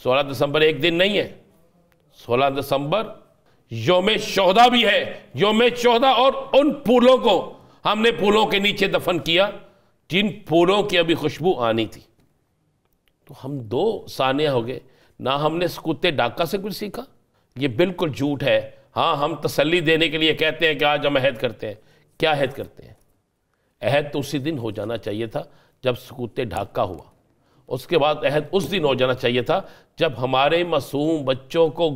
16 دسمبر ایک دن نہیں ہے، 16 دسمبر یوم شہداء بھی ہے، یوم شہداء، اور ان پھولوں کو ہم نے پھولوں کے نیچے دفن کیا جن پھولوں کی ابھی خوشبو آنی تھی۔ تو ہم دو سانحہ ہو گئے، نہ ہم نے سکوت ڈاکہ سے کچھ سیکھا، یہ بالکل جھوٹ ہے۔ ہاں ہم تسلی دینے کے لیے کہتے ہیں کہ آج ہم عہد کرتے ہیں، کیا عہد کرتے ہیں؟ عہد تو اسی دن ہو جانا چاہیے تھا جب سکوت ڈھاکہ ہوا، اس کے بعد عہد اس دن ہو جانا چاہیے تھا جب ہمارے معصوم بچوں کو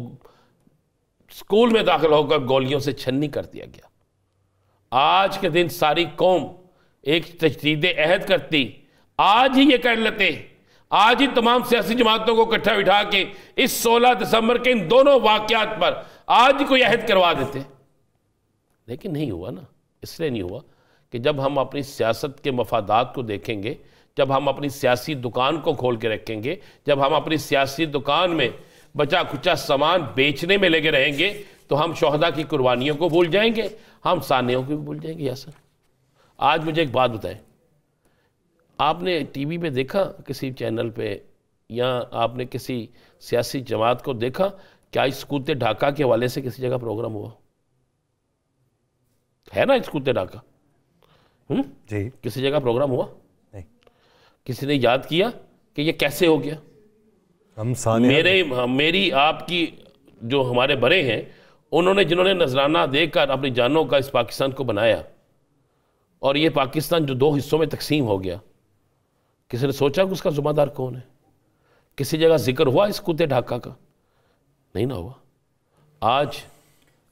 اسکول میں داخل ہو کر گولیوں سے چھنی کر دیا گیا۔ آج کے دن ساری قوم ایک تجدید عہد کرتی، آج ہی یہ کر لیتے، آج ہی تمام سیاسی جماعتوں کو اکٹھا بٹھا کے اس 16 دسمبر کے ان دونوں واقعات پر آج ہی کوئی عہد کروا دیتے، لیکن نہیں ہوا نا۔ اس لیے نہیں ہوا کہ جب ہم اپنی سیاست کے مفادات کو دیکھیں گے، جب ہم اپنی سیاسی دکان کو کھول کے رکھیں گے، جب ہم اپنی سیاسی دکان میں بچا کھچا سامان بیچنے میں لگے رہیں گے، تو ہم شہداء کی قربانیوں کو بھول جائیں گے، ہم سانحوں کو بھی بھول جائیں گے۔ یاسر، آج مجھے ایک بات بتائیں، آپ نے ٹی وی پہ دیکھا کسی چینل پہ، یا آپ نے کسی سیاسی جماعت کو دیکھا کیا اس سکوت ڈھاکہ کے حوالے سے کسی جگہ پروگرام ہوا ہے؟ نا سکوت ڈھاکہ جی کسی جگہ پروگرام ہوا نہیں، کسی نے یاد کیا کہ یہ کیسے ہو گیا؟ میری آپ کی جو ہمارے بڑے ہیں، انہوں نے جنہوں نے نذرانہ دے کر اپنی جانوں کا اس پاکستان کو بنایا، اور یہ پاکستان جو دو حصوں میں تقسیم ہو گیا، کسی نے سوچا کہ اس کا ذمہ دار کون ہے؟ کسی جگہ ذکر ہوا اس سکوت ڈھاکہ کا؟ نہیں نہ ہوا۔ آج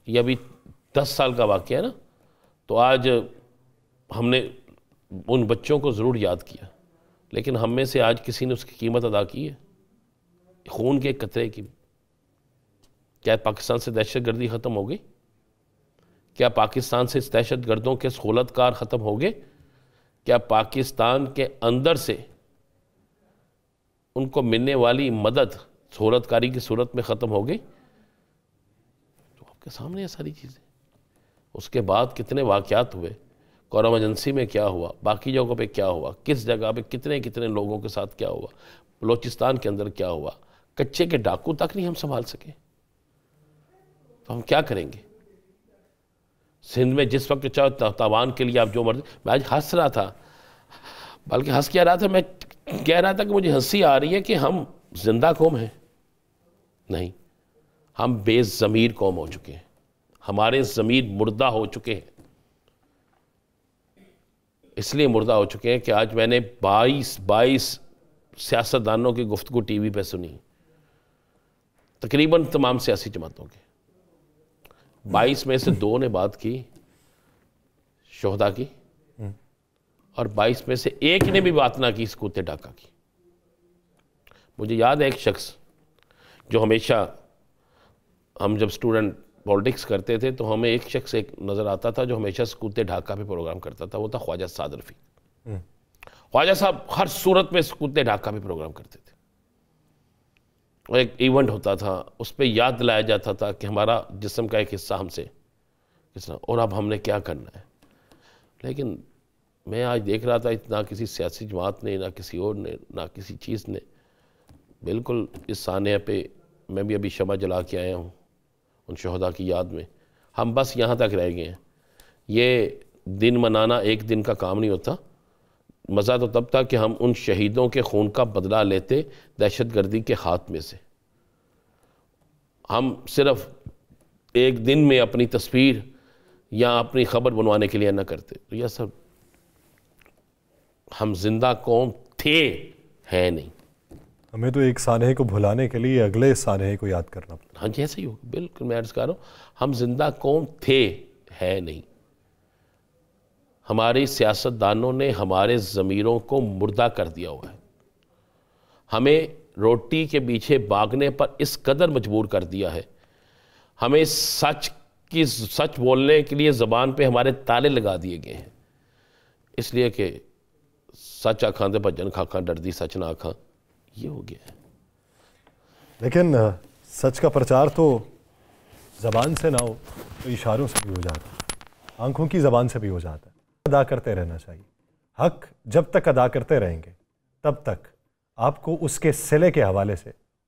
یہ ابھی 10 سال کا واقعہ ہے نا، تو آج ہم نے ان بچوں کو ضرور یاد کیا، لیکن ہم میں سے آج کسی نے اس کی قیمت ادا کی ہے؟ خون کے ایک قطرے کی؟ کیا پاکستان سے دہشت گردی ختم ہو گئی؟ کیا پاکستان سے اس دہشت گردوں کے سہولت کار ختم ہو گئے؟ کیا پاکستان کے اندر سے ان کو ملنے والی مدد سہولت کاری کی صورت میں ختم ہو گئی؟ تو آپ کے سامنے یہ ساری چیزیں۔ اس کے بعد کتنے واقعات ہوئے، قورم ایجنسی میں کیا ہوا، باقی جگہوں پہ کیا ہوا، کس جگہ پہ کتنے لوگوں کے ساتھ کیا ہوا، بلوچستان کے اندر کیا ہوا، کچے کے ڈاکو تک نہیں ہم سنبھال سکے، تو ہم کیا کریں گے؟ سندھ میں جس وقت چاہو تاوان کے لیے آپ جو مرضی، میں آج ہنس رہا تھا، بلکہ ہنس کیا رہا تھا، میں کہہ رہا تھا کہ مجھے ہنسی آ رہی ہے کہ ہم زندہ قوم ہیں؟ نہیں، ہم بے ضمیر قوم ہو چکے ہیں، ہمارے ضمیر مردہ ہو چکے ہیں۔ اس لیے مردہ ہو چکے ہیں کہ آج میں نے 22 سیاستدانوں کی گفتگو ٹی وی پہ سنی، تقریباً تمام سیاسی جماعتوں کے، 22 میں سے 2 نے بات کی شہداء کی، اور 22 میں سے 1 نے بھی بات نہ کی سکوت ڈھاکہ کی۔ مجھے یاد ہے ایک شخص جو ہمیشہ، ہم جب سٹوڈنٹ پولیٹکس کرتے تھے تو ہمیں ایک شخص ایک نظر آتا تھا جو ہمیشہ سکوت ڈھاکہ پہ پروگرام کرتا تھا، وہ تھا خواجہ سعد رفیق۔ خواجہ صاحب ہر صورت میں سکوت ڈھاکہ پہ پروگرام کرتے تھے، اور ایک ایونٹ ہوتا تھا، اس پہ یاد دلایا جاتا تھا کہ ہمارا جسم کا ایک حصہ ہم سے کس طرح، اور اب ہم نے کیا کرنا ہے۔ لیکن میں آج دیکھ رہا تھا، نہ کسی سیاسی جماعت نے، نہ کسی اور نے، نہ کسی چیز نے، بالکل اس سانحہ پہ میں بھی ابھی شمع جلا کے آیا ہوں ان شہداء کی یاد میں، ہم بس یہاں تک رہ گئے ہیں۔ یہ دن منانا ایک دن کا کام نہیں ہوتا، مزہ تو تب تھا کہ ہم ان شہیدوں کے خون کا بدلہ لیتے دہشت گردی کے خاتمے سے۔ ہم صرف ایک دن میں اپنی تصویر یا اپنی خبر بنوانے کے لیے نہ کرتے، یہ سب ہم زندہ قوم تھے، ہے نہیں۔ ہمیں تو ایک سانحے کو بھلانے کے لیے اگلے سانحے کو یاد کرنا پڑتا۔ ہاں جی ایسا ہی ہوگا، بالکل میں عرض کر رہا ہوں، ہم زندہ قوم تھے، ہے نہیں۔ ہماری سیاستدانوں نے ہمارے ضمیروں کو مردہ کر دیا ہوا ہے، ہمیں روٹی کے پیچھے بھاگنے پر اس قدر مجبور کر دیا ہے، ہمیں سچ بولنے کے لیے زبان پہ ہمارے تالے لگا دیے گئے ہیں، اس لیے کہ سچ آکھاں دے بھجن کھاکھاں ڈردی سچ نہ آکھاں، یہ ہو گیا ہے۔ لیکن سچ کا پرچار تو زبان سے نہ ہو تو اشاروں سے بھی ہو جاتا ہے، آنکھوں کی زبان سے بھی ہو جاتا ہے۔ ادا کرتے رہنا چاہیے، حق جب تک ادا کرتے رہیں گے تب تک آپ کو اس کے صلے کے حوالے سے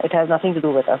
it has nothing to do with us।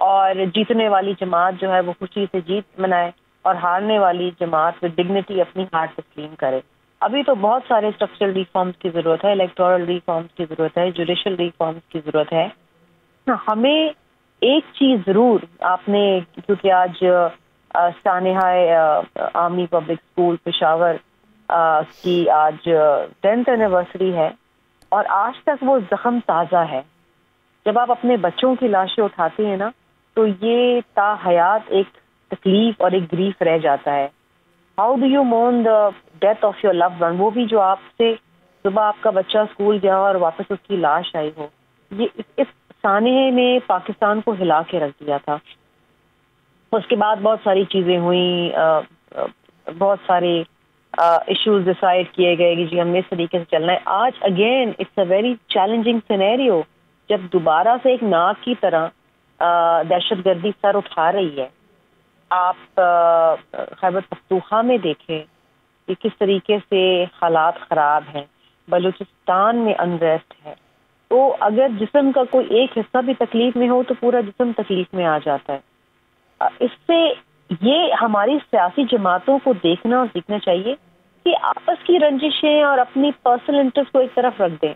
اور جیتنے والی جماعت جو ہے وہ خوشی سے جیت منائے اور ہارنے والی جماعت with ڈگنیٹی اپنی ہار تسلیم کرے. ابھی تو بہت سارے اسٹرکچرل ریفارمز کی ضرورت ہے, الیکٹورل ریفارمز کی ضرورت ہے, جوڈیشل ریفارمز کی ضرورت ہے. ہمیں ایک چیز ضرور آپ نے, کیونکہ آج سانحہ آرمی پبلک اسکول پشاور کی آج 10th اینیورسری ہے اور آج تک وہ زخم تازہ ہے. جب آپ اپنے بچوں کی لاشیں اٹھاتے ہیں نا تو یہ تا حیات ایک تکلیف اور ایک گریف رہ جاتا ہے. How do you moon the death of your loved one, وہ بھی جو آپ سے صبح آپ کا بچہ اسکول گیا اور واپس اس کی لاش آئی ہو. یہ اس سانحے نے پاکستان کو ہلا کے رکھ دیا تھا. اس کے بعد بہت ساری چیزیں ہوئیں, بہت سارے ایشوز ڈیسائیڈ کیے گئے کہ جی ہم نے اس طریقے سے چلنا ہے. آج again it's a very challenging scenario جب دوبارہ سے ایک ناک کی طرح دہشت گردی سر اٹھا رہی ہے. آپ خیبر پختونخوا میں دیکھیں کہ کس طریقے سے حالات خراب ہیں, بلوچستان میں انریسٹ ہے. تو اگر جسم کا کوئی ایک حصہ بھی تکلیف میں ہو تو پورا جسم تکلیف میں آ جاتا ہے. اس سے یہ ہماری سیاسی جماعتوں کو دیکھنا اور سیکھنا چاہیے کہ آپس کی رنجشیں اور اپنی پرسنل انٹرسٹ کو ایک طرف رکھ دیں.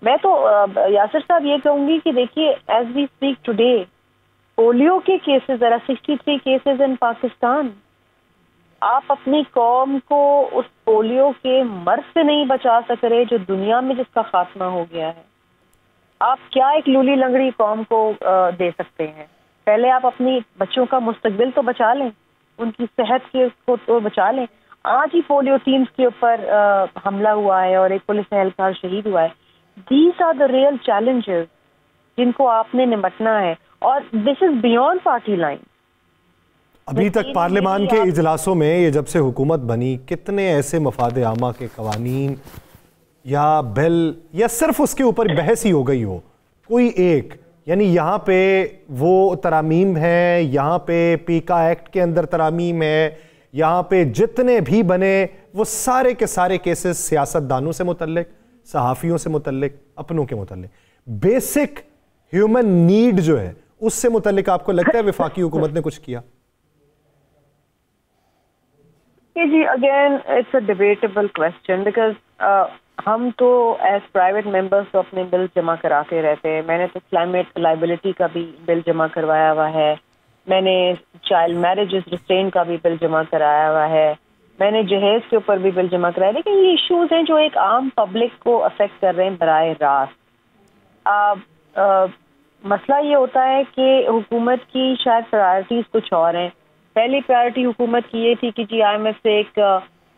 میں تو یاسر صاحب یہ کہوں گی کہ دیکھیے as we speak today polio کے کیسز ذرا 63 کیسز ان پاکستان. آپ اپنی قوم کو اس پولیو کے مرض سے نہیں بچا سک رہے جو دنیا میں جس کا خاتمہ ہو گیا ہے. آپ کیا ایک لولی لنگڑی قوم کو دے سکتے ہیں؟ پہلے آپ اپنی بچوں کا مستقبل تو بچا لیں, ان کی صحت کو تو بچا لیں. آج ہی پولیو ٹیمز کے اوپر حملہ ہوا ہے اور ایک پولیس اہلکار شہید ہوا ہے. These are the real challenges جن کو آپ نے نمٹنا ہے, اور this is beyond party line. ابھی تک پارلیمان کے اجلاسوں میں یہ جب سے حکومت بنی کتنے ایسے مفاد عامہ کے قوانین یا بل یا صرف اس کے اوپر بحث ہی ہو گئی ہو کوئی ایک, یعنی یہاں پہ وہ ترامیم ہیں, یہاں پہ پیکا ایکٹ کے اندر ترامیم ہے, یہاں پہ جتنے بھی بنے وہ سارے کے سارے کیسز سیاست دانوں سے متعلق, صحافیوں سے متعلق, اپنوں کے متعلق, بیسک ہیومن نیڈ جو ہے اس سے متعلق. آپ کو لگتا ہے وفاقی حکومت نے کچھ کیا؟ جی again it's a debatable question because ہم تو ایز پرائیویٹ ممبرس تو اپنے بل جمع کراتے رہتے ہیں. میں نے تو کلائمیٹ لائبلٹی کا بھی بل جمع کروایا ہوا ہے, میں نے چائلڈ میرجز ریسٹرین کا بھی بل جمع کرایا ہوا ہے, میں نے جہیز کے اوپر بھی بل جمع کرایا. لیکن یہ ایشوز ہیں جو ایک عام پبلک کو افیکٹ کر رہے ہیں براہ راست. مسئلہ یہ ہوتا ہے کہ حکومت کی شاید پرائرٹیز کچھ اور ہیں. پہلی پرائرٹی حکومت کی یہ تھی کہ جی آئی ایم ایف سے ایک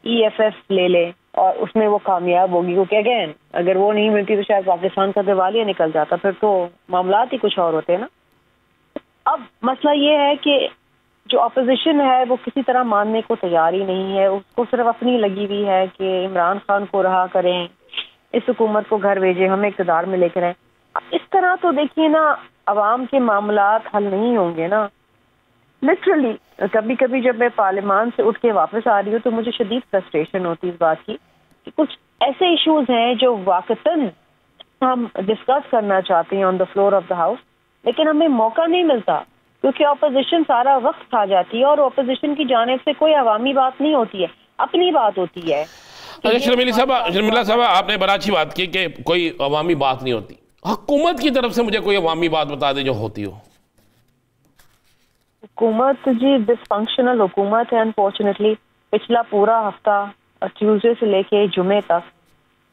EFF لے لے اور اس میں وہ کامیاب ہوگی, کیونکہ اگین اگر وہ نہیں ملتی تو شاید پاکستان کا دیوالیہ نکل جاتا, پھر تو معاملات ہی کچھ اور ہوتے ہیں نا. اب مسئلہ یہ ہے کہ جو اپوزیشن ہے وہ کسی طرح ماننے کو تیار ہی نہیں ہے. اس کو صرف اپنی لگی ہوئی ہے کہ عمران خان کو رہا کریں, اس حکومت کو گھر بھیجیں, ہمیں اقتدار میں لے کر آئیں. اس طرح تو دیکھیے نا عوام کے معاملات حل نہیں ہوں گے نا. لٹرلی کبھی کبھی جب میں پارلیمان سے اٹھ کے واپس آ رہی ہوں تو مجھے شدید فرسٹریشن ہوتی اس بات کی کہ کچھ ایسے ایشوز ہیں جو واقعتاً ہم ڈسکس کرنا چاہتے ہیں on the floor of the house, لیکن ہمیں موقع نہیں ملتا کیونکہ اپوزیشن سارا وقت کھا جاتی ہے اور اپوزیشن کی جانب سے کوئی عوامی بات نہیں ہوتی ہے, اپنی بات ہوتی ہے. شرمیلا صاحب آپ نے بڑا اچھی بات کی کہ کوئی عوامی بات نہیں ہوتی. حکومت کی طرف سے مجھے کوئی عوامی بات بتا دے جو ہوتی ہو. حکومت جی ڈس فنکشنل حکومت ہے انفارچونیٹلی. پچھلا پورا ہفتہ ٹیوزڈے سے لے کے جمعے تک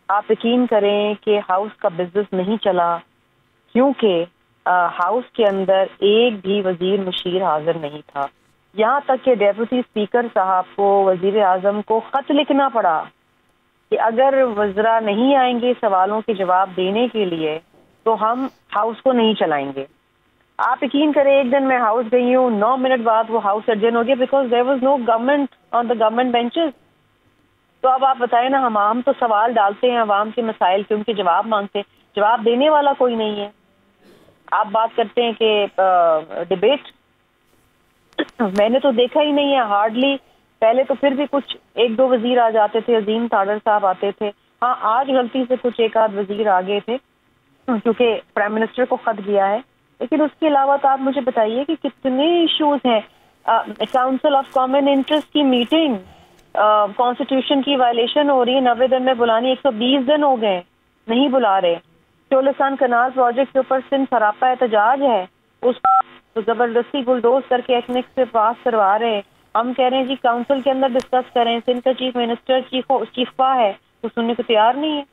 آپ یقین کریں کہ ہاؤس کا بزنس نہیں چلا کیونکہ ہاؤس کے اندر ایک بھی وزیر مشیر حاضر نہیں تھا. یہاں تک کہ ڈیپوٹی اسپیکر صاحب کو وزیر اعظم کو خط لکھنا پڑا کہ اگر وزراء نہیں آئیں گے سوالوں کے جواب دینے کے لیے تو ہم ہاؤس کو نہیں چلائیں گے. آپ یقین کریں ایک دن میں ہاؤس گئی ہوں, 9 منٹ بعد وہ ہاؤس ایڈجرن ہو گیا because there was no government on the government benches. تو اب آپ بتائیں نا, ہم تو سوال ڈالتے ہیں عوام کے مسائل کے, ان کے جواب مانگتے ہیں, جواب دینے والا کوئی نہیں ہے. آپ بات کرتے ہیں کہ ڈیبیٹ, میں نے تو دیکھا ہی نہیں ہے ہارڈلی. پہلے تو پھر بھی کچھ 1-2 وزیر آ جاتے تھے, عظیم تھاڈر صاحب آتے تھے. ہاں آج غلطی سے کچھ 1-8 وزیر آ گئے تھے کیونکہ پرائم منسٹر کو خط گیا ہے, لیکن اس کے علاوہ تو آپ مجھے بتائیے کہ کتنے ایشوز ہیں. کاؤنسل آف کامن انٹرسٹ کی میٹنگ کانسٹیٹیوشن کی وائلیشن ہو رہی ہے, 90 دن میں بلانی, 120 دن ہو گئے نہیں بلا رہے. چولستان کنال پروجیکٹ کے اوپر سندھ سراپا احتجاج ہے, اس کو زبردستی بلڈوز کر کے ایکنک سے پاس کروا رہے. ہم کہہ رہے ہیں جی کاؤنسل کے اندر ڈسکس کریں, سندھ کا چیف منسٹر چیف خواہ ہے, تو سننے کو تیار نہیں ہے.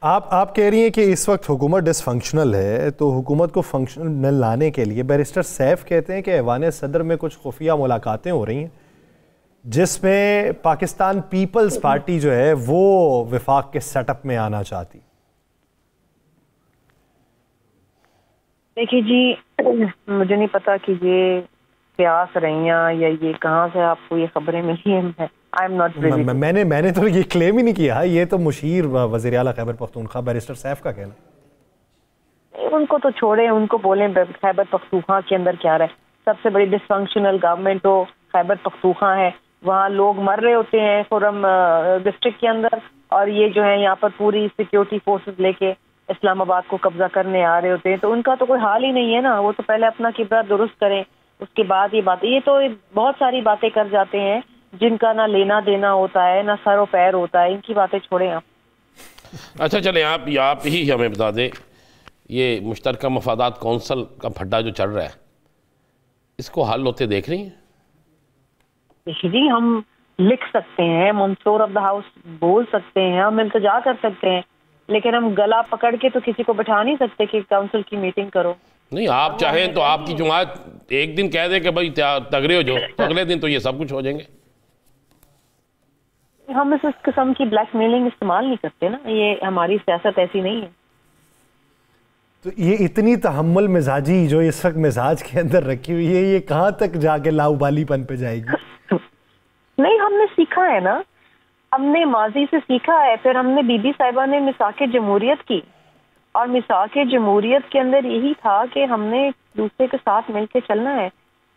آپ کہہ رہی ہیں کہ اس وقت حکومت ڈس فنکشنل ہے, تو حکومت کو فنکشنل لانے کے لیے بیرسٹر سیف کہتے ہیں کہ ایوان صدر میں کچھ خفیہ ملاقاتیں ہو رہی ہیں جس میں پاکستان پیپلز پارٹی جو ہے وہ وفاق کے سیٹ اپ میں آنا چاہتی. دیکھیے جی, مجھے نہیں پتا کہ یہ پیاس رہیاں یا یہ کہاں سے آپ کو یہ خبریں ملی ہیں. میں نے تو یہ کلیم ہی نہیں کیا, یہ تو مشیر وزیر اعلیٰ خیبر پختونخوا بیرسٹر سیف کا کہنا. ان کو تو چھوڑیں, ان کو بولیں خیبر پختونخوا کے اندر کیا رہے. سب سے بڑی ڈس فنکشنل گورنمنٹ تو خیبر پختونخوا ہے, وہاں لوگ مر رہے ہوتے ہیں فورم ڈسٹرکٹ کے اندر, اور یہ جو ہے یہاں پر پوری سیکیورٹی فورسز لے کے اسلام آباد کو قبضہ کرنے آ رہے ہوتے ہیں. تو ان کا تو کوئی حال ہی نہیں ہے نا, وہ تو پہلے اپنا کردار درست کریں, اس کے بعد یہ باتیں. یہ تو بہت ساری باتیں کر جاتے ہیں جن کا نہ لینا دینا ہوتا ہے نہ سر و پیر ہوتا ہے, ان کی باتیں چھوڑیں آپ. اچھا چلیں, آپ ہی ہمیں بتا دیں, یہ مشترکہ مفادات کونسل کا پھڈا جو چل رہا ہے, اس کو حل ہوتے دیکھ رہی ہیں؟ جی ہم لکھ سکتے ہیں, منصور آف دا ہاؤس بول سکتے ہیں, ہم التجا کر سکتے ہیں, لیکن ہم گلا پکڑ کے تو کسی کو بٹھا نہیں سکتے کہ کاؤنسل کی میٹنگ کرو. نہیں, آپ چاہیں تو آپ کی جماعت ایک دن کہہ دے کہ بھائی تگڑے ہو جو, تو اگلے دن تو یہ سب کچھ ہو جائیں گے. ہم اس قسم کی بلیک میلنگ استعمال نہیں کرتے نا, یہ ہماری سیاست ایسی نہیں ہے. تو یہ اتنی تحمل مزاجی جو اس وقت مزاج کے اندر رکھی ہوئی ہے, یہ کہاں تک جا کے لاؤبالی پن پہ جائے گی؟ نہیں, ہم نے سیکھا ہے نا, ہم نے ماضی سے سیکھا ہے. پھر ہم نے بی بی صاحبہ نے میثاق جمہوریت کی, اور میثاق جمہوریت کے اندر یہی تھا کہ ہم نے دوسرے کے ساتھ مل کے چلنا ہے.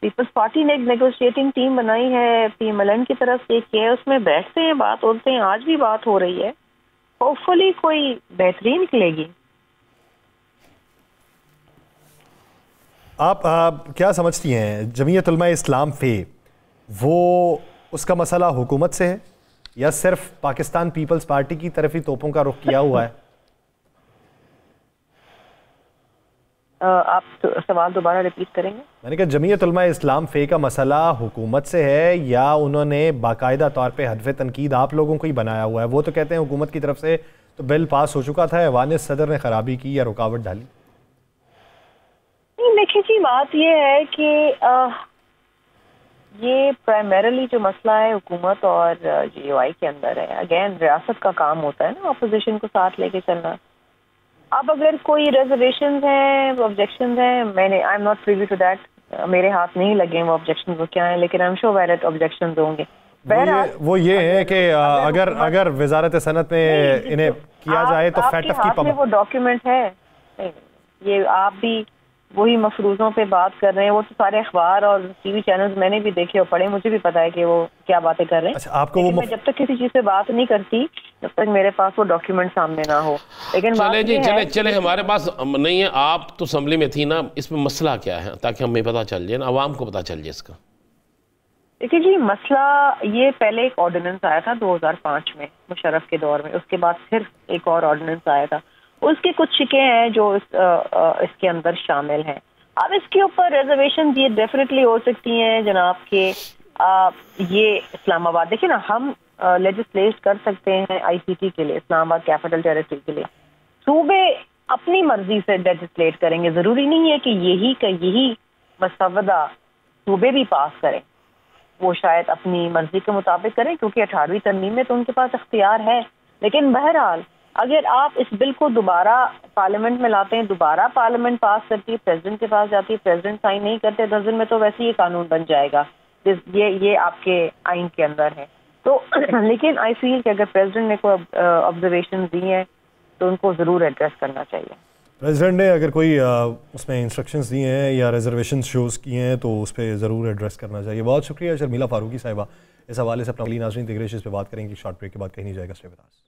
پیپلز پارٹی نے ایک نیگوشیٹنگ ٹیم بنائی ہے پی ایم ایل این کی طرف سے, کیا ہے اس میں بیٹھتے ہیں, بات ہوتے ہیں, آج بھی بات ہو رہی ہے. ہوپ فلی کوئی بہترین نکلے گی. آپ کیا سمجھتی ہیں جمعیت علماء اسلام فے, وہ اس کا مسئلہ حکومت سے ہے یا صرف پاکستان پیپلز پارٹی کی طرف ہی توپوں کا رخ کیا ہوا ہے؟ آپ سوال دوبارہ ریپیٹ کریں گے؟ میں نے کہا جمعیت علماء اسلام فے کا مسئلہ حکومت سے ہے یا انہوں نے باقاعدہ طور پہ ہدف تنقید آپ لوگوں کو ہی بنایا ہوا ہے؟ وہ تو کہتے ہیں حکومت کی طرف سے تو بل پاس ہو چکا تھا, ایوان صدر نے خرابی کی یا رکاوٹ ڈالی. نہیں, دیکھیں جی بات یہ ہے کہ یہ پرائمریلی جو مسئلہ ہے حکومت اور جی یو آئی کے اندر ہے. اگین ریاست کا کام ہوتا ہے نا اپوزیشن کو ساتھ لے کے چلنا. اب اگر کوئی ریزرویشنز ہیں, آبجیکشنز ہیں, I am not privy to that, میرے ہاتھ نہیں لگے وہ آبجیکشنز وہ کیا ہیں, لیکن I am sure valid objections ہوں گے. وہ یہ ہے کہ اگر وزارت صنعت میں انہیں کیا جائے تو فیٹ اف کی پابندی, وہ ڈاکیومنٹ ہے. یہ آپ بھی وہی مفروضوں پہ بات کر رہے ہیں, وہ تو سارے اخبار اور ٹی وی چینلز میں نے بھی دیکھے اور پڑھے, مجھے بھی پتا ہے کہ وہ کیا باتیں کر رہے ہیں. آپ کو وہ میں جب تک کسی چیز سے بات نہیں کرتی جب تک میرے پاس وہ ڈاکیومنٹ سامنے نہ ہو. لیکن چلے ہمارے پاس نہیں ہے, آپ تو اسمبلی میں تھی نا, اس میں مسئلہ کیا ہے تاکہ ہمیں پتہ چل جائے نا, عوام کو پتہ چل جائے اس کا. دیکھیے جی مسئلہ یہ پہلے ایک آرڈیننس آیا تھا 2005 میں مشرف کے دور میں, اس کے بعد پھر ایک اور آرڈیننس آیا تھا, اس کے کچھ شکیں ہیں جو اس کے اندر شامل ہیں. اب اس کے اوپر ریزرویشن یہ ڈیفینیٹلی ہو سکتی ہیں جناب کہ یہ اسلام آباد, دیکھیں نا ہم لیجسلیٹ کر سکتے ہیں آئی سی ٹی کے لیے, اسلام آباد کیپٹل ٹیریٹری کے لیے, صوبے اپنی مرضی سے لیجسلیٹ کریں گے. ضروری نہیں ہے کہ یہی مسودہ صوبے بھی پاس کریں, وہ شاید اپنی مرضی کے مطابق کریں کیونکہ 18ویں ترمیم میں تو ان کے پاس اختیار ہے. لیکن بہرحال اگر آپ اس بل کو دوبارہ پارلیمنٹ میں لاتے ہیں, دوبارہ پارلیمنٹ پاس کرتی ہے, پریزیڈنٹ کے پاس جاتی ہے, پریزیڈنٹ سائن نہیں کرتے 10 دن میں, تو ویسے یہ قانون بن جائے گا. یہ آپ کے آئین کے اندر ہے. تو لیکن آئی فیل کہ اگر پریزیڈنٹ نے کوئی آبزرویشن دی ہیں تو ان کو ضرور ایڈریس کرنا چاہیے. پریزیڈنٹ نے اگر کوئی اس میں انسٹرکشنز دی ہیں یا ریزرویشن شوز کی ہیں تو اس پہ ضرور ایڈریس کرنا چاہیے. بہت شکریہ شرمیلا فاروقی صاحبہ, اس حوالے سے اپنا ناظرین دیکھ رہے ہیں, اس پہ بات کریں گے شارٹ بریک کے بعد, کہیں نہیں جائے گا. Stay with us.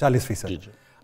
40%।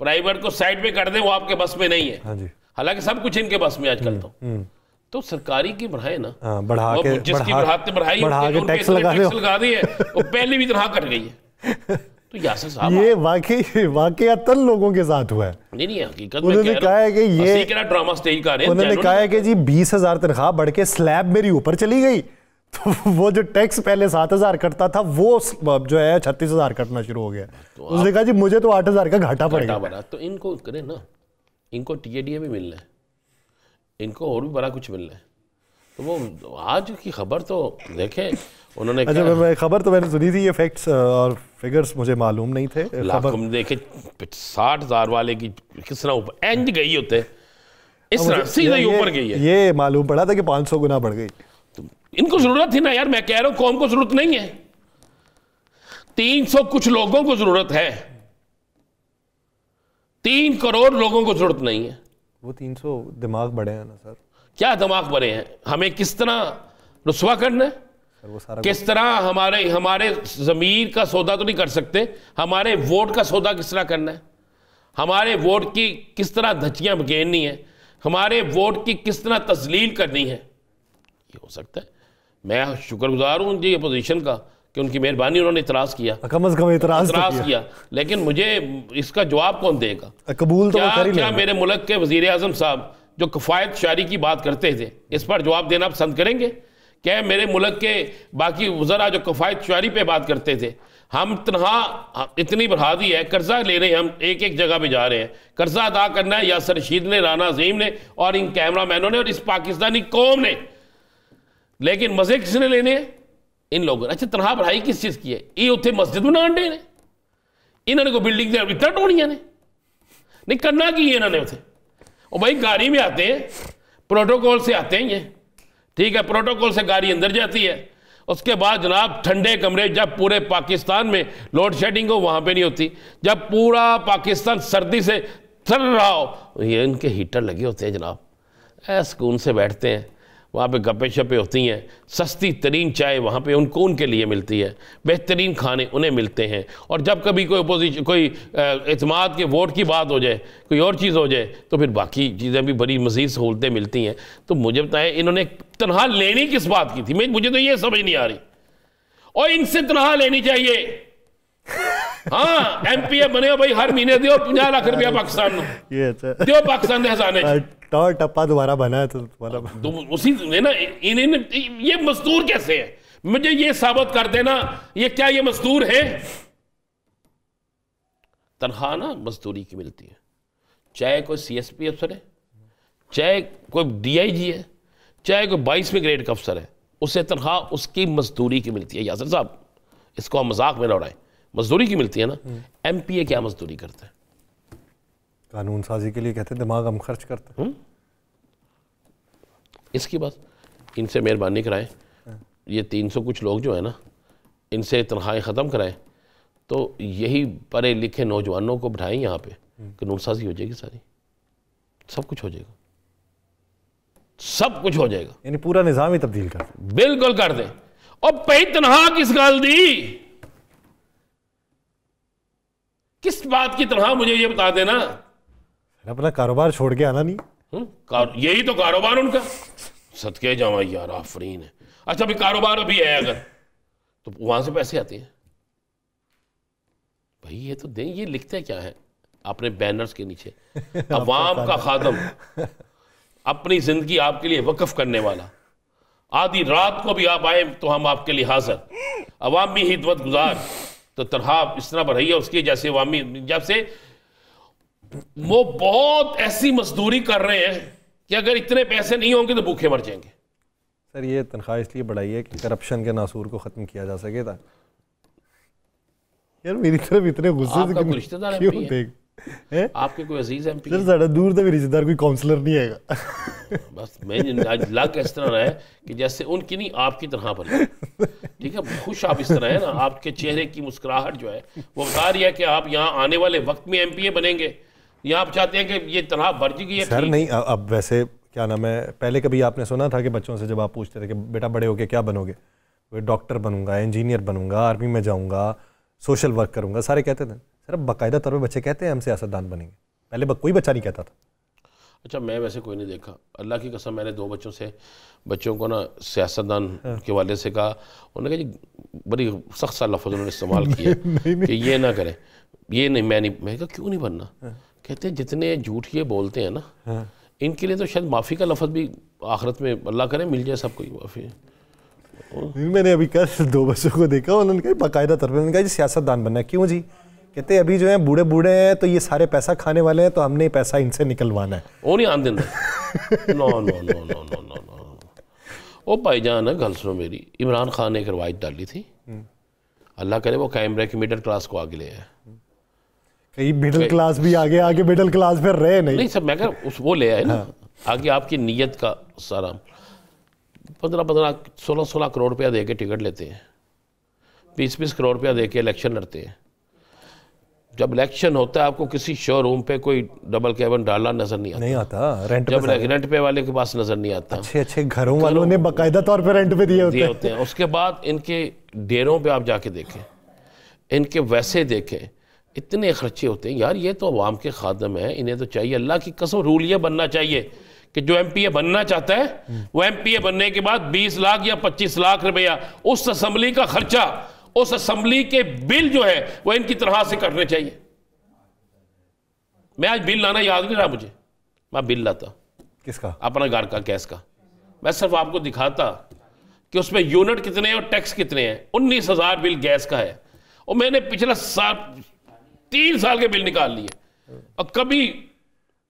پرائیویٹ کو سائڈ پہ کر دیں وہ آپ کے بس میں نہیں ہے. ہاں جی. حالانکہ سب کچھ ان کے بس میں آج کل تو سرکاری کی بڑھائے نا, بڑھا کے جس کی بڑھائی ٹیکس لگا دی ہے وہ پہلی بھی تنخواہ کٹ گئی ہے. تو یاسر صاحب یہ واقعتاً لوگوں کے ساتھ ہوا ہے. نہیں حقیقت انہوں نے کہا ہے کہ یہ ڈرامہ سٹیج کا رہے ہیں. انہوں نے کہا ہے کہ جی 20,000 تنخواہ بڑھ کے سلیب میری اوپر چلی گئی, تو وہ جو ٹیکس پہلے 7,000 کٹتا تھا وہ جو ہے 36,000 کٹنا شروع ہو گیا. اس نے کہا جی مجھے تو 8,000 کا گھاٹا پڑے گا. تو ان کو کریں نا, ان کو ٹی اے ڈی اے بھی ملنا ہے, ان کو اور بھی بڑا کچھ ملنا ہے. تو وہ آج کی خبر تو دیکھیں انہوں نے خبر تو میں نے سنی تھی, یہ فیکٹس اور فگرز مجھے معلوم نہیں تھے. ہم دیکھیں 60,000 والے کی کس طرح اوپر اینج گئی ہوتے, اس طرح سیدھا ہی اوپر گئی ہے. یہ معلوم پڑا تھا کہ 500 گنا بڑھ گئی. ان کو ضرورت تھی نا یار, میں کہہ رہا ہوں قوم کو ضرورت نہیں ہے, 300 کچھ لوگوں کو ضرورت ہے, 3 کروڑ لوگوں کو ضرورت نہیں ہے. وہ 300 دماغ بڑے ہیں نا سر. کیا دماغ بڑے ہیں؟ ہمیں کس طرح رسوا کرنا ہے, کس طرح ہمارے ضمیر کا سودا تو نہیں کر سکتے, ہمارے ووٹ کا سودا کس طرح کرنا ہے, ہمارے ووٹ کی کس طرح دھچیاں بگیرنی ہے, ہمارے ووٹ کی کس طرح تذلیل کرنی ہے, یہ ہو سکتا ہے. میں شکر گزار ہوں جی اپوزیشن کا کہ ان کی مہربانی انہوں نے اعتراض کیا, کم از کم اعتراض کیا, لیکن مجھے اس کا جواب کون دے گا؟ قبول تو کیا میرے ملک کے وزیر اعظم صاحب جو کفایت شعاری کی بات کرتے تھے اس پر جواب دینا پسند کریں گے؟ کیا میرے ملک کے باقی وزراء جو کفایت شعاری پہ بات کرتے تھے, ہم تنہا اتنی بڑھا دی ہے, قرضہ لے رہے ہیں, ہم ایک جگہ پہ جا رہے ہیں, قرضہ ادا کرنا ہے یاسر رشید نے, رانا عظیم نے اور ان کیمرہ مینوں نے اور اس پاکستانی قوم نے, لیکن مزے کس نے لینے ہیں؟ ان لوگوں نے. اچھا تنہا بڑھائی کس چیز کی ہے؟ یہ اتنے مسجد بنا ڈے نے, انہوں نے کوئی بلڈنگ دے اتنا ٹوڑیاں نے نہیں کرنا کی ہے انہوں نے اتنے. اور بھائی گاڑی میں آتے ہیں, پروٹوکول سے آتے ہیں, یہ ٹھیک ہے پروٹوکول سے گاڑی اندر جاتی ہے, اس کے بعد جناب ٹھنڈے کمرے, جب پورے پاکستان میں لوڈ شیڈنگ ہو وہاں پہ نہیں ہوتی, جب پورا پاکستان سردی سے تھر رہا ہو یہ ان کے ہیٹر لگے ہوتے ہیں جناب, سکون سے بیٹھتے ہیں وہاں پہ, گپے شپے ہوتی ہیں, سستی ترین چائے وہاں پہ ان کے لیے ملتی ہے, بہترین کھانے انہیں ملتے ہیں. اور جب کبھی کوئی اعتماد کے ووٹ کی بات ہو جائے, کوئی اور چیز ہو جائے, تو پھر باقی چیزیں بھی بڑی مزید سہولتیں ملتی ہیں. تو مجھے بتائیں انہوں نے تنہا لینی کس بات کی تھی؟ مجھے تو یہ سمجھ نہیں آ رہی. اور ان سے تنہا لینی چاہیے. ہاں ایم پی اے بنے ہو بھائی, ہر مہینے دیو 50 لاکھ روپیہ پاکستان دیو, پاکستان دے خزانے ٹور ٹپا دوبارہ بنا ہے تو اسی نا. یہ مزدور کیسے ہے؟ مجھے یہ ثابت کر دینا, یہ کیا یہ مزدور ہے؟ تنخواہ نا مزدوری کی ملتی ہے, چاہے کوئی سی ایس پی افسر ہے, چاہے کوئی ڈی آئی جی ہے, چاہے کوئی 22ویں گریڈ کا افسر ہے, اسے تنخواہ اس کی مزدوری کی ملتی ہے. یاسر صاحب اس کو ہم مذاق میں نہ اڑائیں, مزدوری کی ملتی ہے نا. ایم پی اے کیا مزدوری کرتا ہے؟ قانون سازی کے لیے کہتے ہیں دماغ ہم خرچ کرتے ہیں. اس کی بات ان سے مہربانی کرائیں, یہ 300 کچھ لوگ جو ہیں نا, ان سے تنخواہیں ختم کرائیں, تو یہی پڑھے لکھے نوجوانوں کو بٹھائیں یہاں پہ, قانون سازی ہو جائے گی ساری, سب کچھ ہو جائے گا, سب کچھ ہو جائے گا. یعنی پورا نظام ہی تبدیل کر دیں. بالکل کر دیں. اور پہی تنہا کس گال دی, کس بات کی تنہا مجھے یہ بتا دینا. اپنا کاروبار چھوڑ کے آنا نہیں, یہی تو کاروبار ان کا. صدقے جاواں یار, آفرین ہے. اچھا بھی کاروبار ابھی ہے اگر, تو وہاں سے پیسے آتے ہیں بھائی. یہ تو دیں, یہ لکھتے کیا ہے اپنے بینرز کے نیچے, عوام کا خادم, اپنی زندگی آپ کے لیے وقف کرنے والا, آدھی رات کو بھی آپ آئے تو ہم آپ کے لیے حاضر, عوامی خدمت گزار. تو تنہا اس طرح بڑھائی ہے اس کی جیسے عوامی, جب سے وہ بہت ایسی مزدوری کر رہے ہیں کہ اگر اتنے پیسے نہیں ہوں گے تو بھوکے مر جائیں گے. سر یہ تنخواہ اس لیے بڑھائی ہے کہ کرپشن کے ناسور کو ختم کیا جا سکے تھا. یار میری طرف اتنے غصے سے کوئی رشتہ دار ایم پی ہے, آپ کے کوئی عزیز ایم پی ہے؟ سر ساڑھا دور تھا میری رشتہ دار کوئی کاؤنسلر نہیں آئے گا. بس میں لگ اس طرح رہا ہے کہ جیسے ان کی نہیں آپ کی طرح پر ہے. ٹھیک ہے, خوش آپ اس طرح ہے نا, آپ کے چہرے کی مسکراہٹ جو ہے وہ بتا رہی ہے کہ آپ یہاں آنے والے وقت میں ایم پی اے بنیں گے. یہاں آپ چاہتے ہیں کہ یہ تنہا بڑھ گئی ہے. سر نہیں, اب ویسے کیا نام ہے, پہلے کبھی آپ نے سنا تھا کہ بچوں سے جب آپ پوچھتے تھے کہ بیٹا بڑے ہو کے کیا بنو گے, ڈاکٹر بنوں گا, انجینئر بنوں گا, آرمی میں جاؤں گا, سوشل ورک کروں گا, سارے کہتے تھے. سر اب باقاعدہ طور پہ بچے کہتے ہیں ہم سیاستدان بنیں گے، پہلے کوئی بچہ نہیں کہتا تھا. اچھا میں ویسے کوئی نہیں دیکھا، اللہ کی قسم میں نے 2 بچوں کو نا سیاستدان کے والے سے کہا، انہوں نے کہا جی بڑی سخت سا لفظ انہوں نے استعمال کیا کہ یہ نہ کریں، یہ نہیں، میں کہا کیوں نہیں بننا؟ کہتے ہیں جتنے جھوٹ یہ بولتے ہیں نا ان کے لیے تو شاید معافی کا لفظ بھی آخرت میں اللہ کرے مل جائے سب کو معافی. میں نے ابھی کل 2 بچوں کو دیکھا، انہوں نے کہا باقاعدہ طور پہ انہوں نے کہا جی سیاستدان بننا ہے. کیوں جی؟ کہتے ہیں ابھی جو ہیں بوڑھے ہیں تو یہ سارے پیسہ کھانے والے ہیں تو ہم نے پیسہ ان سے نکلوانا ہے. وہ نہیں آن دینا. نو نو نو نو نو نو نو. وہ بھائی جان ہے، گل سنو میری، عمران خان نے ایک روایت ڈالی تھی، اللہ کرے وہ قائم رہے کہ مڈل کلاس کو آگے لے آئے. کہیں مڈل کلاس بھی آگے مڈل کلاس پھر رہے نہیں سب، میں کہا وہ لے آئے نا آگے. آپ کی نیت کا سارا 15 16 کروڑ روپیہ دے کے ٹکٹ لیتے ہیں، 20 کروڑ روپیہ دے کے الیکشن لڑتے ہیں. جب الیکشن ہوتا ہے آپ کو کسی شو روم پہ کوئی ڈبل کیبن ڈالا نظر نہیں آتا، جب رینٹ پہ والے کے پاس نظر نہیں آتا. اچھے گھروں والوں نے باقاعدہ طور پہ رینٹ پہ دیے ہوتے ہیں. اس کے بعد ان کے ڈیروں پہ آپ جا کے دیکھیں، ان کے ویسے دیکھیں، اتنے خرچے ہوتے ہیں. یار یہ تو عوام کے خادم ہیں، انہیں تو چاہیے اللہ کی قسم رول یہ بننا چاہیے کہ جو ایم پی اے بننا چاہتا ہے وہ ایم پی اے بننے کے بعد 20 لاکھ یا 25 لاکھ روپیہ اس اسمبلی کا خرچہ، اس اسمبلی کے بل جو ہے وہ ان کی طرح سے کرنے چاہیے. میں آج بل لانا یاد نہیں رہا مجھے، میں بل لاتا. کس کا؟ اپنا گھر کا، گیس کا. میں صرف آپ کو دکھاتا کہ اس میں یونٹ کتنے ہیں اور ٹیکس کتنے ہیں. 19,000 بل گیس کا ہے، اور میں نے پچھلا 3 سال کے بل نکال لیے، اور کبھی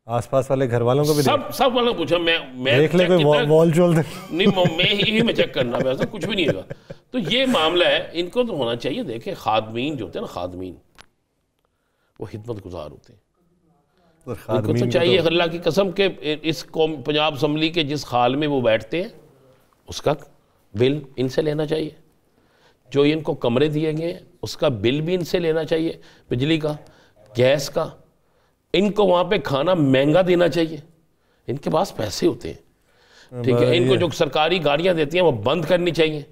آس پاس والے گھر والوں کو بھی سب والوں کو پوچھا، میں دیکھ لے کوئی وال جول دے نہیں، میں چیک کرنا، ویسا کچھ بھی نہیں ہوگا. تو یہ معاملہ ہے، ان کو تو ہونا چاہیے. دیکھیں خادمین جو ہوتے ہیں نا، خادمین وہ خدمت گزار ہوتے ہیں. ان کو تو چاہیے اللہ کی قسم کہ اس پنجاب اسمبلی کے جس حال میں وہ بیٹھتے ہیں اس کا بل ان سے لینا چاہیے. جو ان کو کمرے دیے گئے ہیں اس کا بل بھی ان سے لینا چاہیے، بجلی کا، گیس کا. ان کو وہاں پہ کھانا مہنگا دینا چاہیے. ان کے پاس پیسے ہوتے ہیں، ٹھیک ہے. ان کو جو سرکاری گاڑیاں دیتی ہیں وہ بند کرنی چاہیے.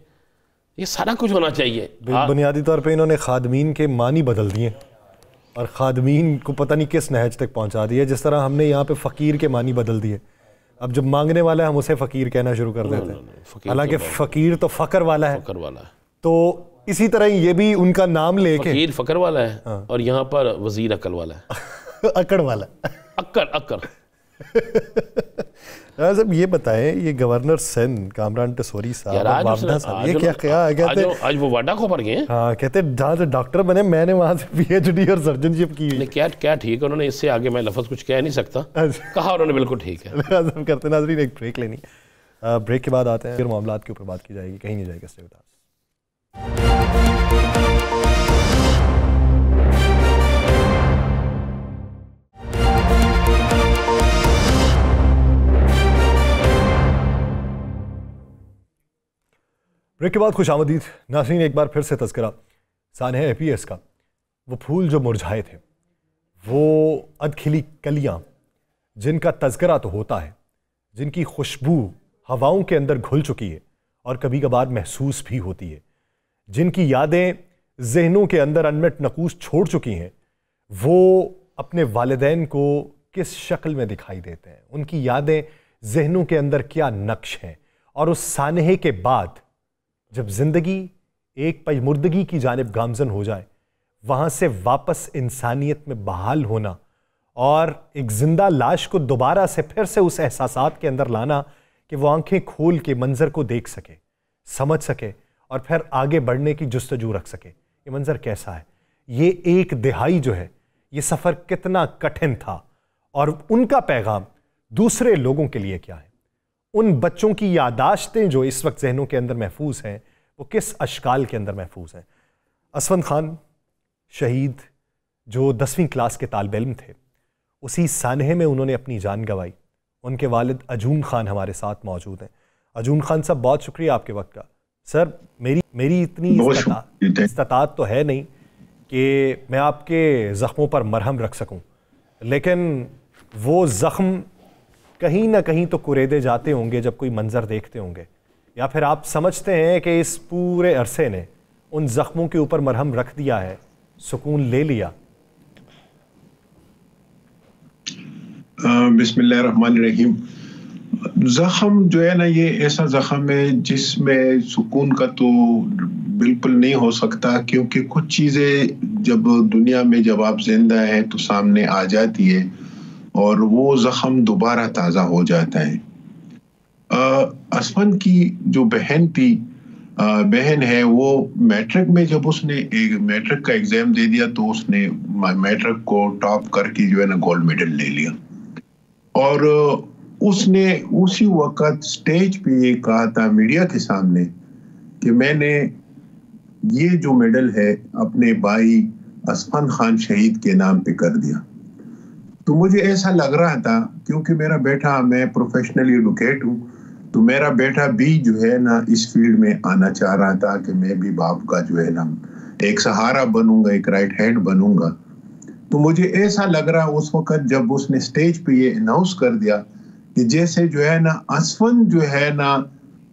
یہ سارا کچھ ہونا چاہیے. بنیادی طور پہ انہوں نے خادمین کے معنی بدل دیے اور خادمین کو پتہ نہیں کس نہج تک پہنچا دیا. جس طرح ہم نے یہاں پہ فقیر کے معنی بدل دیے، اب جب مانگنے والا ہے ہم اسے فقیر کہنا شروع کر دیتے ہیں، حالانکہ فقیر تو فقر والا ہے. تو اسی طرح یہ بھی ان کا نام لے کے فقیر فقر والا ہے، اور یہاں پر وزیر عقل والا ہے، اکڑ والا. اکڑ. صاحب یہ بتائیں، یہ گورنر سندھ کامران ٹسوری صاحب، وابدہ صاحب، یہ کیا خیال ہے؟ آج وہ واڈا کو پڑ گئے ہیں. ہاں کہتے ہیں جہاں سے ڈاکٹر بنے میں نے وہاں سے پی ایچ ڈی اور سرجن شپ کی. کیا ٹھیک ہے، انہوں نے اس سے آگے میں لفظ کچھ کہہ نہیں سکتا، کہا انہوں نے بالکل ٹھیک ہے. کرتے ناظرین ایک بریک لینی، بریک کے بعد آتے ہیں، پھر معاملات کے اوپر بات کی جائے گی، کہیں نہیں جائے گا. Stay with us. بریک کے بعد خوش آمدید ناظرین. ایک بار پھر سے تذکرہ سانحہ اے پی ایس کا. وہ پھول جو مرجھائے تھے، وہ ادکھلی کلیاں جن کا تذکرہ تو ہوتا ہے، جن کی خوشبو ہواؤں کے اندر گھل چکی ہے اور کبھی کبھار محسوس بھی ہوتی ہے، جن کی یادیں ذہنوں کے اندر انمٹ نقوش چھوڑ چکی ہیں، وہ اپنے والدین کو کس شکل میں دکھائی دیتے ہیں، ان کی یادیں ذہنوں کے اندر کیا نقش ہیں. اور اس سانحے کے بعد جب زندگی ایک پیمردگی کی جانب گامزن ہو جائے، وہاں سے واپس انسانیت میں بحال ہونا اور ایک زندہ لاش کو دوبارہ سے پھر سے اس احساسات کے اندر لانا کہ وہ آنکھیں کھول کے منظر کو دیکھ سکے، سمجھ سکے اور پھر آگے بڑھنے کی جستجو رکھ سکے. یہ منظر کیسا ہے؟ یہ 1 دہائی جو ہے، یہ سفر کتنا کٹھن تھا، اور ان کا پیغام دوسرے لوگوں کے لیے کیا ہے؟ ان بچوں کی یاداشتیں جو اس وقت ذہنوں کے اندر محفوظ ہیں، وہ کس اشکال کے اندر محفوظ ہیں؟ اسفند خان شہید جو 10ویں کلاس کے طالب علم تھے، اسی سانحے میں انہوں نے اپنی جان گنوائی. ان کے والد اجون خان ہمارے ساتھ موجود ہیں. اجون خان صاحب بہت شکریہ آپ کے وقت کا. سر میری اتنی استطاعت تو ہے نہیں کہ میں آپ کے زخموں پر مرہم رکھ سکوں، لیکن وہ زخم کہیں نہ کہیں تو کریدے جاتے ہوں گے جب کوئی منظر دیکھتے ہوں گے، یا پھر آپ سمجھتے ہیں کہ اس پورے عرصے نے ان زخموں کے اوپر مرہم رکھ دیا ہے، سکون لے لیا، بسم اللہ الرحمن الرحیم. زخم جو ہے نا یہ ایسا زخم ہے جس میں سکون کا تو بالکل نہیں ہو سکتا، کیونکہ کچھ چیزیں جب دنیا میں جب آپ زندہ ہیں تو سامنے آ جاتی ہے اور وہ زخم دوبارہ تازہ ہو جاتا ہے. اسفن کی جو بہن ہے وہ میٹرک میں جب اس نے میٹرک کا ایگزام دے دیا تو اس نے میٹرک کو ٹاپ کر کے جو ہے نا گولڈ میڈل لے لیا، اور اس نے اسی وقت سٹیج پہ یہ کہا تھا میڈیا کے سامنے کہ میں نے یہ جو میڈل ہے اپنے بھائی اسفن خان شہید کے نام پہ کر دیا. تو مجھے ایسا لگ رہا تھا، کیونکہ میرا بیٹا، میں پروفیشنل ایڈوکیٹ ہوں، تو میرا بیٹا بھی جو ہے نا اس فیلڈ میں آنا چاہ رہا تھا کہ میں بھی باپ کا جو ہے نا ایک سہارا بنوں گا، ایک رائٹ ہینڈ بنوں گا. تو مجھے ایسا لگ رہا اس وقت جب اس نے سٹیج پہ یہ اناؤنس کر دیا کہ جیسے جو ہے نا اسفن جو ہے نا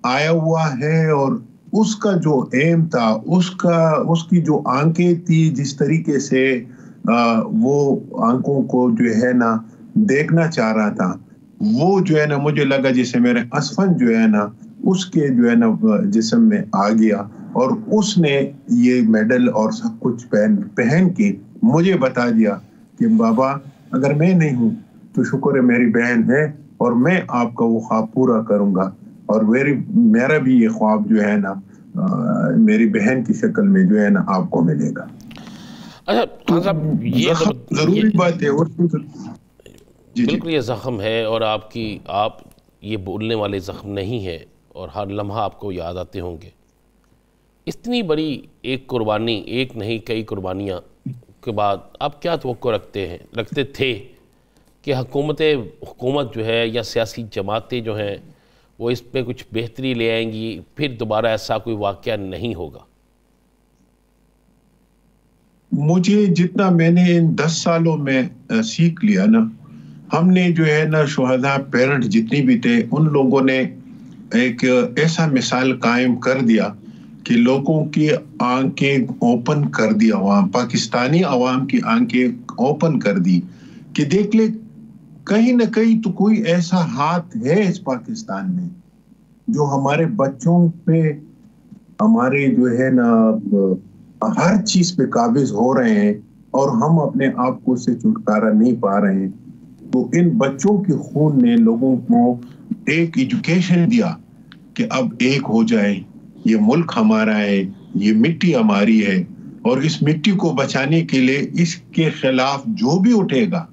آیا ہوا ہے، اور اس کا جو ایم تھا، اس کی جو آنکھیں تھی، جس طریقے سے وہ آنکھوں کو جو ہے نا دیکھنا چاہ رہا تھا، وہ جو ہے نا مجھے لگا جیسے میرے اسفن جو ہے نا اس کے جو ہے نا جسم میں آ گیا، اور اس نے یہ میڈل اور سب کچھ پہن کے مجھے بتا دیا کہ بابا اگر میں نہیں ہوں تو شکر ہے میری بہن ہے، اور میں آپ کا وہ خواب پورا کروں گا، اور میرا بھی یہ خواب جو ہے نا میری بہن کی شکل میں جو ہے نا آپ کو ملے گا. اچھا، یہ ضروری بات ہے. بالکل یہ زخم ہے، اور آپ یہ بولنے والے زخم نہیں ہے، اور ہر لمحہ آپ کو یاد آتے ہوں گے. اتنی بڑی ایک قربانی، ایک نہیں کئی قربانیاں کے بعد آپ کیا توقع رکھتے تھے کہ حکومت جو ہے یا سیاسی جماعتیں جو ہیں وہ اس پہ کچھ بہتری لے آئیں گی، پھر دوبارہ ایسا کوئی واقعہ نہیں ہوگا؟ مجھے جتنا میں نے ان 10 سالوں میں سیکھ لیا نا، ہم نے جو ہے نا شہداء پیرنٹ جتنی بھی تھے ان لوگوں نے ایک ایسا مثال قائم کر دیا کہ لوگوں کی آنکھیں اوپن کر دی، پاکستانی عوام کی آنکھیں اوپن کر دی کہ دیکھ لے کہیں نہ کہیں تو کوئی ایسا ہاتھ ہے اس پاکستان میں جو ہمارے بچوں پہ، ہمارے جو ہے نا ہر چیز پہ قابض ہو رہے ہیں، اور ہم اپنے آپ کو سے چھٹکارا نہیں پا رہے ہیں. تو ان بچوں کے خون نے لوگوں کو ایک ایجوکیشن دیا کہ اب ایک ہو جائے، یہ ملک ہمارا ہے، یہ مٹی ہماری ہے، اور اس مٹی کو بچانے کے لیے اس کے خلاف جو بھی اٹھے گا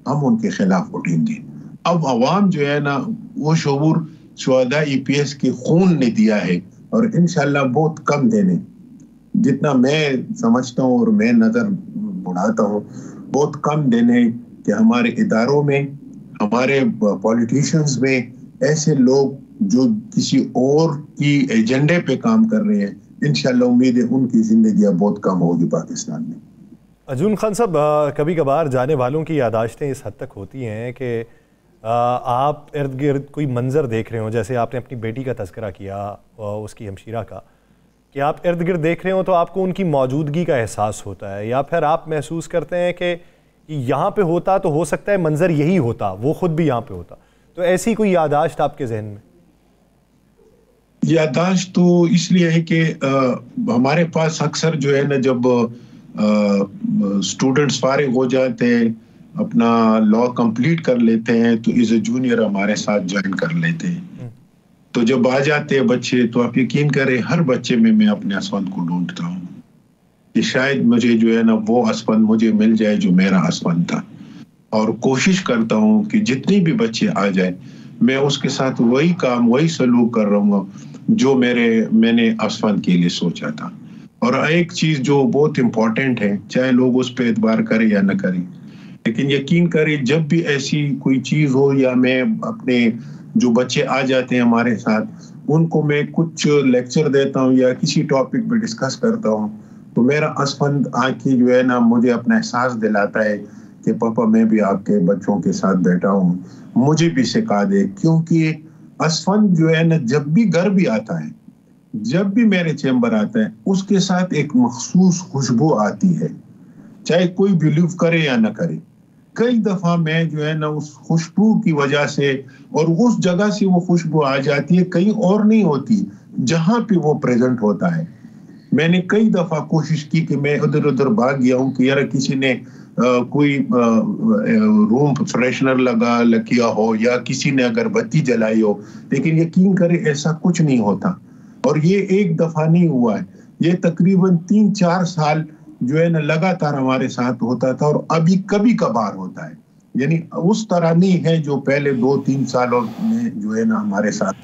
ہم ان کے خلاف اٹھیں گے. اب عوام جو ہے نا وہ شعور شہداء EPS کے خون نے دیا ہے، اور انشاءاللہ بہت کم دینے، جتنا میں سمجھتا ہوں اور میں نظر بڑھاتا ہوں، بہت کم دینے کہ ہمارے اداروں میں، ہمارے پولیٹیشنز میں ایسے لوگ جو کسی اور کی ایجنڈے پہ کام کر رہے ہیں. انشاءاللہ امید ہے ان کی زندگیاں بہت کم ہوگی پاکستان میں. ارجن خان صاحب، کبھی کبھار جانے والوں کی یاداشتیں اس حد تک ہوتی ہیں کہ آپ ارد گرد کوئی منظر دیکھ رہے ہوں، جیسے آپ نے اپنی بیٹی کا تذکرہ کیا، اس کی ہمشیرہ کا، کہ آپ ارد گرد دیکھ رہے ہوں تو آپ کو ان کی موجودگی کا احساس ہوتا ہے، یا پھر آپ محسوس کرتے ہیں کہ یہاں پہ ہوتا تو ہو سکتا ہے منظر یہی ہوتا، وہ خود بھی یہاں پہ ہوتا. تو ایسی کوئی یاداشت آپ کے ذہن میں؟ یاداشت تو اس لیے ہے کہ ہمارے پاس اکثر جو ہے نا جب اسٹوڈنٹس فارغ ہو جاتے ہیں، اپنا لا کمپلیٹ کر لیتے ہیں، تو ایز اے جونیئر ہمارے ساتھ جوائن کر لیتے ہیں. تو جب آ جاتے ہیں بچے تو آپ یقین کریں ہر بچے میں اپنے اسفند کو ڈھونڈتا ہوں کہ شاید مجھے جو ہے نا وہ اسفند مجھے مل جائے جو میرا اسفند تھا، اور کوشش کرتا ہوں کہ جتنی بھی بچے آ جائیں میں اس کے ساتھ وہی کام، وہی سلوک کر رہا ہوں جو میں نے اسفند کے لیے سوچا تھا. اور ایک چیز جو بہت امپورٹنٹ ہے، چاہے لوگ اس پہ اعتبار کریں یا نہ کریں، لیکن یقین کریں جب بھی ایسی کوئی چیز ہو، یا میں اپنے جو بچے آ جاتے ہیں ہمارے ساتھ ان کو میں کچھ لیکچر دیتا ہوں یا کسی ٹاپک پہ ڈسکس کرتا ہوں، تو میرا اسفند آنکھیں جو ہے نا مجھے اپنا احساس دلاتا ہے کہ پاپا میں بھی آپ کے بچوں کے ساتھ بیٹھا ہوں، مجھے بھی سکھا دے. کیونکہ اسفند جو ہے نا جب بھی گھر بھی آتا ہے، جب بھی میرے چیمبر آتا ہے، اس کے ساتھ ایک مخصوص خوشبو آتی ہے، چاہے کوئی بلیو کرے یا نہ کرے. کئی دفعہ میں جو ہے نا اس خوشبو کی وجہ سے، اور اس جگہ سے وہ خوشبو آ جاتی ہے، کہیں اور نہیں ہوتی جہاں پہ وہ پریزنٹ ہوتا ہے. میں نے کئی دفعہ کوشش کی کہ میں ادھر ادھر بھاگ گیا ہوں کہ یار کسی نے کوئی روم فریشنر لگا کیا ہو یا کسی نے اگر بتی جلائی ہو، لیکن یقین کرے ایسا کچھ نہیں ہوتا. اور یہ ایک دفعہ نہیں ہوا ہے، یہ تقریباً 3-4 سال جو ہے نا لگاتار ہمارے ساتھ ہوتا تھا، اور ابھی کبھی کبھار ہوتا ہے. یعنی اس طرح نہیں ہے جو پہلے 2-3 سالوں میں جو ہے نا ہمارے ساتھ.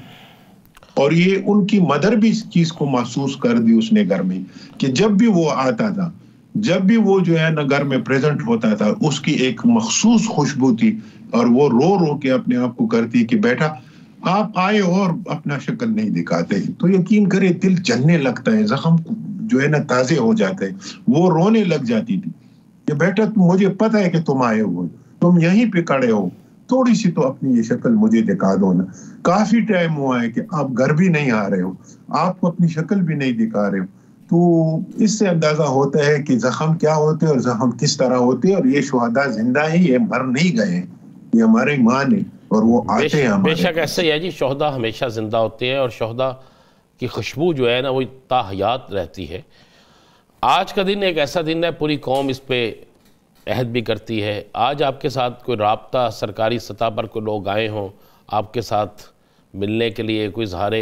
اور یہ ان کی مدر بھی اس چیز کو محسوس کر دی اس نے گھر میں، کہ جب بھی وہ آتا تھا، جب بھی وہ جو ہے نا گھر میں پریزنٹ ہوتا تھا، اس کی ایک مخصوص خوشبو تھی، اور وہ رو رو کے اپنے آپ کو کرتی کہ بیٹا آپ آئے اور اپنا شکل نہیں دکھاتے. تو یقین کرے دل جلنے لگتا ہے، زخم جو ہے نا تازے ہو جاتے ہیں. وہ رونے لگ جاتی تھی کہ بیٹا مجھے پتا ہے کہ تم آئے ہو، تم یہیں پہ کھڑے ہو، تھوڑی سی تو اپنی یہ شکل مجھے دکھا دو نا. کافی ٹائم ہوا ہے کہ آپ گھر بھی نہیں آ رہے ہو، آپ کو اپنی شکل بھی نہیں دکھا رہے ہو. تو اس سے اندازہ ہوتا ہے کہ زخم کیا ہوتے ہیں اور زخم کس طرح ہوتے ہیں. اور یہ شہداء زندہ ہی، یہ مر نہیں گئے ہیں، یہ ہمارے ماں نے، اور وہ آتے ہیں ہمارے. بے شک ایسا ہی ہے جی، شہداء ہمیشہ زندہ ہوتے ہیں، اور شہداء کی خوشبو جو ہے نا وہ تا حیات رہتی ہے. آج کا دن ایک ایسا دن ہے، پوری قوم اس پہ عہد بھی کرتی ہے. آج آپ کے ساتھ کوئی رابطہ سرکاری سطح پر کوئی لوگ آئے ہوں آپ کے ساتھ ملنے کے لیے، کوئی اظہار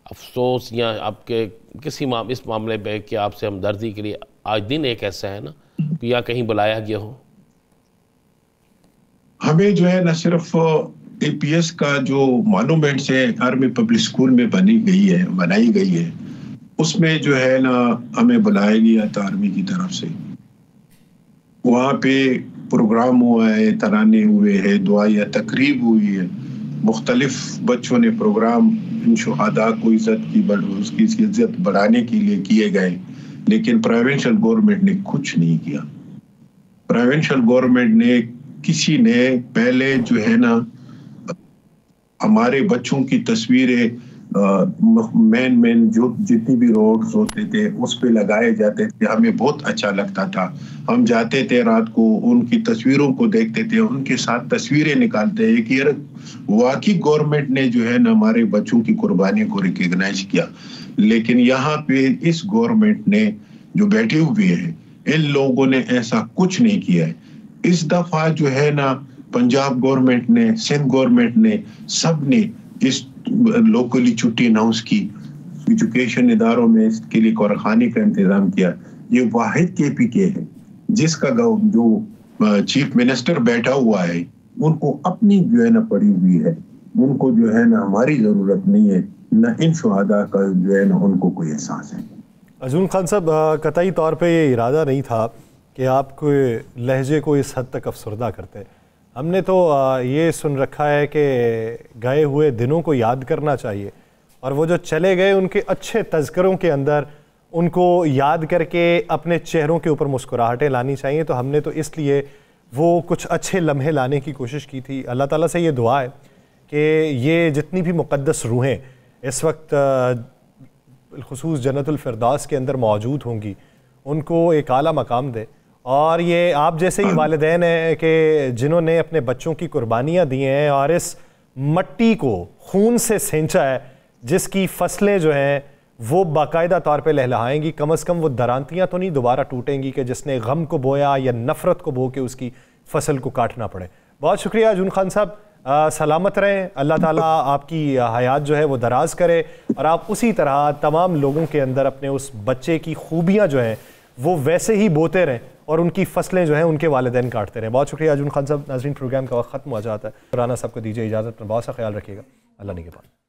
افسوس یا آپ کے کسی اس معاملے پہ کہ آپ سے ہمدردی کے لیے، آج دن ایک ایسا ہے نا کہ یا کہیں بلایا گیا ہو؟ ہمیں جو ہے نہ صرف اے پی ایس کا جو مانومنٹس ہے آرمی پبلک اسکول میں بنائی گئی ہے، اس میں جو ہے نا ہمیں بلایا گیا تھا آرمی کی طرف سے. وہاں پہ پروگرام ہوا ہے، ترانے ہوئے ہیں، دعائیہ تقریب ہوئی ہے، مختلف بچوں نے پروگرام ان شہداء کو اس کی عزت بڑھانے کے لیے کیے گئے. لیکن پروونشل گورنمنٹ نے کچھ نہیں کیا. پروونشل گورنمنٹ نے کسی نے پہلے جو ہے نا ہمارے بچوں کی تصویریں مین جو جتنی بھی روڈز ہوتے تھے اس پہ لگائے جاتے تھے. ہمیں بہت اچھا لگتا تھا، ہم جاتے تھے رات کو ان کی تصویروں کو دیکھتے تھے، ان کے ساتھ تصویریں نکالتے ہیں کہ واقعی گورنمنٹ نے جو ہے نا ہمارے بچوں کی قربانی کو ریکگنائز کیا. لیکن یہاں پہ اس گورنمنٹ نے جو بیٹھے ہوئے ہیں ان لوگوں نے ایسا کچھ نہیں کیا ہے. اس دفعہ جو ہے نا پنجاب گورنمنٹ نے، سندھ گورنمنٹ نے، سب نے اس لوکلی چھٹی اناؤنس کی، ایجوکیشن اداروں میں اس کے لیے کورخانے کا انتظام کیا. یہ واحد کے پی کے ہے جس کا جو چیف منسٹر بیٹھا ہوا ہے ان کو اپنی جو ہے نا پڑی ہوئی ہے، ان کو جو ہے نا ہماری ضرورت نہیں ہے، نہ ان شہداء کا جو ہے نا ان کو کوئی احساس ہے. ارجن خان صاحب، قطعی طور پہ یہ ارادہ نہیں تھا کہ آپ کو لہجے کو اس حد تک افسردہ کرتے. ہم نے تو یہ سن رکھا ہے کہ گئے ہوئے دنوں کو یاد کرنا چاہیے، اور وہ جو چلے گئے ان کے اچھے تذکروں کے اندر ان کو یاد کر کے اپنے چہروں کے اوپر مسکراہٹیں لانی چاہیے. تو ہم نے تو اس لیے وہ کچھ اچھے لمحے لانے کی کوشش کی تھی. اللہ تعالیٰ سے یہ دعا ہے کہ یہ جتنی بھی مقدس روحیں اس وقت بالخصوص جنت الفردوس کے اندر موجود ہوں گی ان کو ایک اعلیٰ مقام دے. اور یہ آپ جیسے ہی والدین ہیں کہ جنہوں نے اپنے بچوں کی قربانیاں دی ہیں اور اس مٹی کو خون سے سینچا ہے جس کی فصلیں جو ہیں وہ باقاعدہ طور پہ لہلہائیں گی، کم از کم وہ درانتیاں تو نہیں دوبارہ ٹوٹیں گی کہ جس نے غم کو بویا یا نفرت کو بو کے اس کی فصل کو کاٹنا پڑے. بہت شکریہ ارجن خان صاحب، سلامت رہیں، اللہ تعالیٰ آپ کی حیات جو ہے وہ دراز کرے، اور آپ اسی طرح تمام لوگوں کے اندر اپنے اس بچے کی خوبیاں جو ہیں وہ ویسے ہی بوتے رہیں اور ان کی فصلیں جو ہیں ان کے والدین کاٹتے رہیں. بہت شکریہ ارجن خان صاحب. ناظرین، پروگرام کا وقت ختم ہو جاتا ہے. رانا صاحب کو دیجیے اجازت، میں بہت سا خیال رکھیے گا. اللہ نگہبان.